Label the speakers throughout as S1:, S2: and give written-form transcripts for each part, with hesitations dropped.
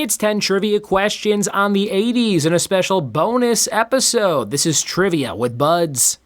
S1: It's 10 trivia questions on the 80s and a special bonus episode. This is Trivia with Buds.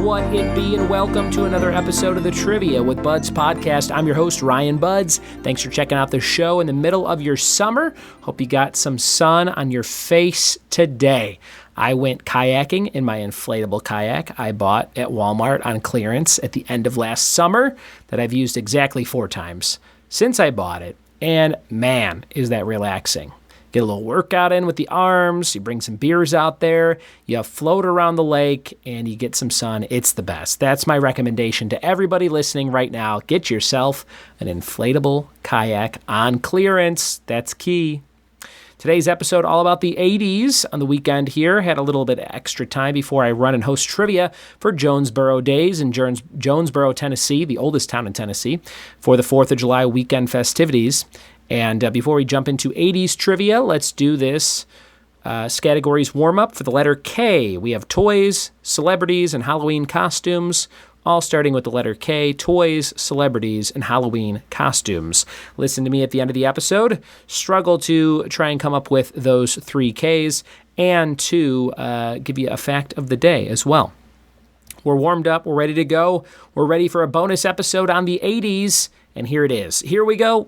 S1: What it be, and welcome to another episode of the Trivia with Buds podcast. I'm your host, Ryan Buds. Thanks for checking out the show in the middle of your summer. Hope you got some sun on your face today. I went kayaking in my inflatable kayak I bought at Walmart on clearance at the end of last summer that I've used exactly 4 times since I bought it. And man, is that relaxing. Get a little workout in with the arms, you bring some beers out there, you float around the lake, and you get some sun. It's the best. That's my recommendation to everybody listening right now. Get yourself an inflatable kayak on clearance. That's key. Today's episode all about the 80s on the weekend here. Had a little bit of extra time before I run and host trivia for Jonesboro Days in Jonesboro, Tennessee, the oldest town in Tennessee, for the 4th of July weekend festivities. And before we jump into 80s trivia, let's do this categories warm-up for the letter K. We have toys, celebrities, and Halloween costumes, all starting with the letter K: toys, celebrities, and Halloween costumes. Listen to me at the end of the episode. Struggle to try and come up with those 3 Ks and to give you a fact of the day as well. We're warmed up. We're ready to go. We're ready for a bonus episode on the 80s, and here it is. Here we go.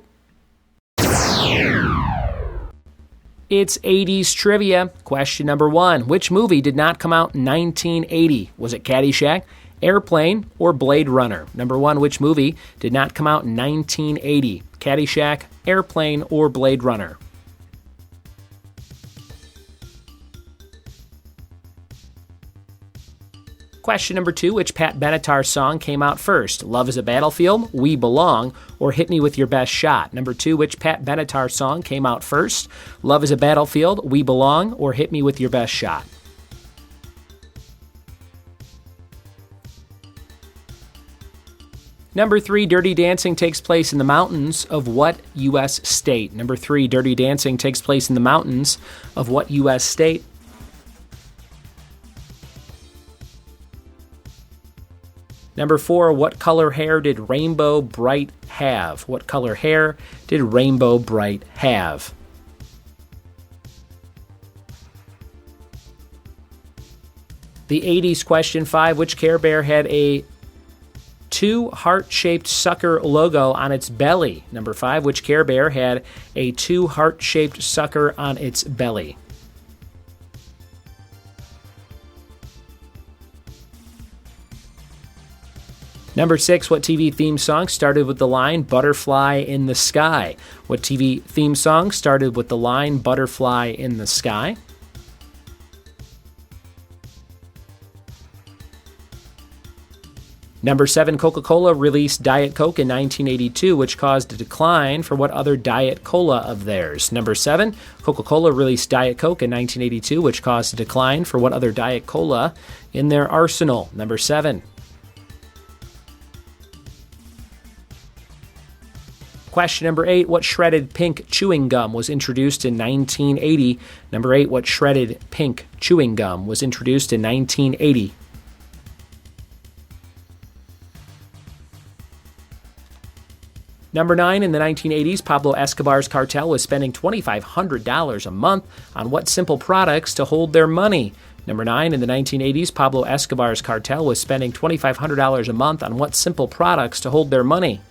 S1: It's 80s trivia. Question number 1. Which movie did not come out in 1980? Was it Caddyshack, Airplane, or Blade Runner? Number 1, which movie did not come out in 1980? Caddyshack, Airplane, or Blade Runner? Question number 2, which Pat Benatar song came out first? Love is a Battlefield, We Belong, or Hit Me With Your Best Shot? Number 2, which Pat Benatar song came out first? Love is a Battlefield, We Belong, or Hit Me With Your Best Shot? Number 3, Dirty Dancing takes place in the mountains of what U.S. state? Number 3, Dirty Dancing takes place in the mountains of what U.S. state? Number 4, what color hair did Rainbow Bright have? What color hair did Rainbow Bright have? The 80s question 5, which Care Bear had a 2 heart-shaped sucker logo on its belly? Number 5, which Care Bear had a 2 heart-shaped sucker on its belly? Number 6, what TV theme song started with the line Butterfly in the Sky? What TV theme song started with the line Butterfly in the Sky? Number 7, Coca-Cola released Diet Coke in 1982, which caused a decline for what other Diet Cola of theirs? Number 7, Coca-Cola released Diet Coke in 1982, which caused a decline for what other Diet Cola in their arsenal? Number 7. Question number 8, what shredded pink chewing gum was introduced in 1980? Number 8, what shredded pink chewing gum was introduced in 1980? Number 9, in the 1980s, Pablo Escobar's cartel was spending $2,500 a month on what simple products to hold their money? Number 9, in the 1980s, Pablo Escobar's cartel was spending $2,500 a month on what simple products to hold their money?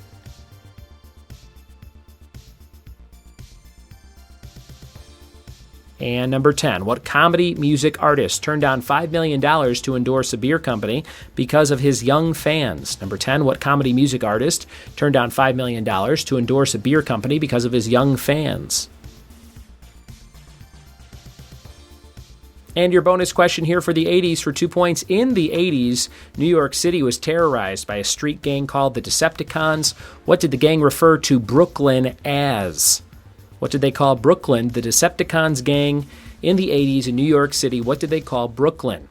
S1: And number 10, what comedy music artist turned down $5 million to endorse a beer company because of his young fans? Number 10, what comedy music artist turned down $5 million to endorse a beer company because of his young fans? And your bonus question here for the 80s for 2 points. In the 80s, New York City was terrorized by a street gang called the Decepticons. What did the gang refer to Brooklyn as? What did they call Brooklyn? The Decepticons gang in the 80s in New York City, what did they call Brooklyn?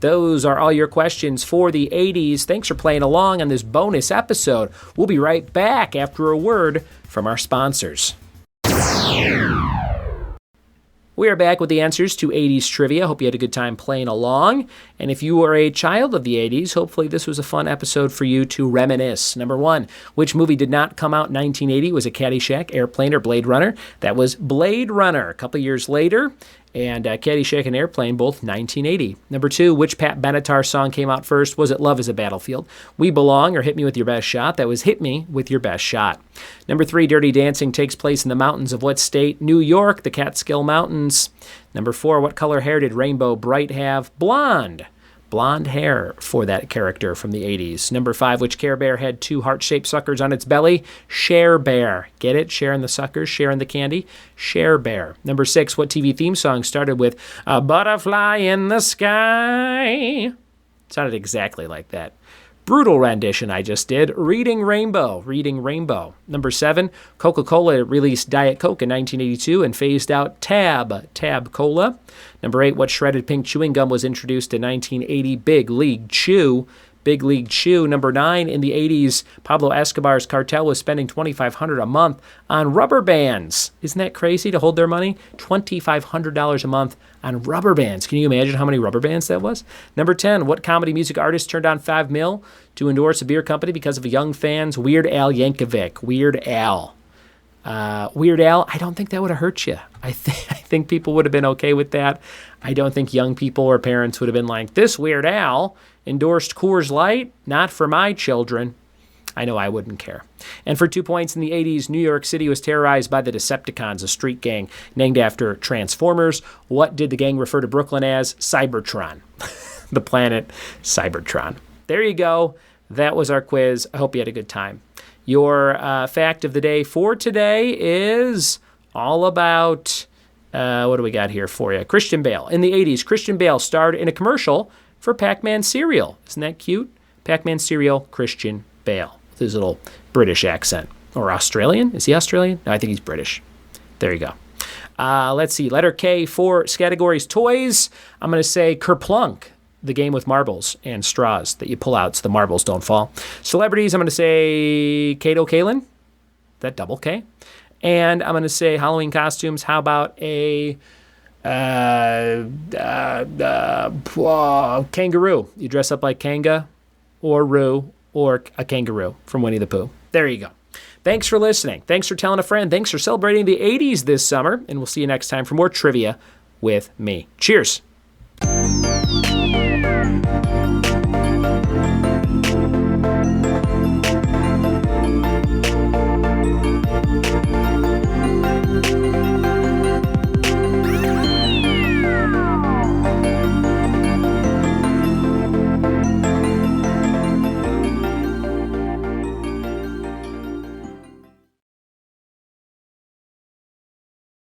S1: Those are all your questions for the 80s. Thanks for playing along on this bonus episode. We'll be right back after a word from our sponsors. We are back with the answers to 80s trivia. Hope you had a good time playing along. And if you were a child of the 80s, hopefully this was a fun episode for you to reminisce. Number 1, which movie did not come out in 1980? Was it Caddyshack, Airplane, or Blade Runner? That was Blade Runner. A couple years later. And Caddyshack and Airplane, both 1980. Number 2, which Pat Benatar song came out first? Was it Love is a Battlefield? We Belong or Hit Me With Your Best Shot? That was Hit Me With Your Best Shot. Number 3, Dirty Dancing takes place in the mountains of what state? New York, the Catskill Mountains. Number 4, what color hair did Rainbow Bright have? Blonde. Blonde hair for that character from the 80s. Number 5, which Care Bear had 2 heart-shaped suckers on its belly? Share Bear. Get it? Sharing the suckers, sharing the candy? Share Bear. Number 6, what TV theme song started with a butterfly in the sky? Sounded exactly like that. Brutal rendition I just did. Reading Rainbow. Reading Rainbow. Number 7, Coca-Cola released Diet Coke in 1982 and phased out Tab Cola. Number 8, what shredded pink chewing gum was introduced in 1980? Big League Chew. Big League Chew. Number 9, in the 80s, Pablo Escobar's cartel was spending $2,500 a month on rubber bands. Isn't that crazy to hold their money? $2,500 a month on rubber bands. Can you imagine how many rubber bands that was? Number 10, what comedy music artist turned down $5 million to endorse a beer company because of a young fan's Weird Al Yankovic? Weird Al. Weird Al, I don't think that would have hurt you. I think people would have been okay with that. I don't think young people or parents would have been like, this Weird Al endorsed Coors Light? Not for my children. I know I wouldn't care. And for 2 points, in the 80s, New York City was terrorized by the Decepticons, a street gang named after Transformers. What did the gang refer to Brooklyn as? Cybertron. The planet Cybertron. There you go. That was our quiz. I hope you had a good time. Your fact of the day for today is all about, what do we got here for you? Christian Bale. In the 80s, Christian Bale starred in a commercial for Pac-Man cereal. Isn't that cute? Pac-Man cereal, Christian Bale, with his little British accent. Or Australian? Is he Australian? No, I think he's British. There you go. Let's see. Letter K for categories toys. I'm going to say Kerplunk, the game with marbles and straws that you pull out so the marbles don't fall. Celebrities, I'm going to say Kato Kalin. That double K. And I'm going to say Halloween costumes. How about a kangaroo? You dress up like Kanga or Roo or a kangaroo from Winnie the Pooh. There you go. Thanks for listening. Thanks for telling a friend. Thanks for celebrating the 80s this summer. And we'll see you next time for more trivia with me. Cheers.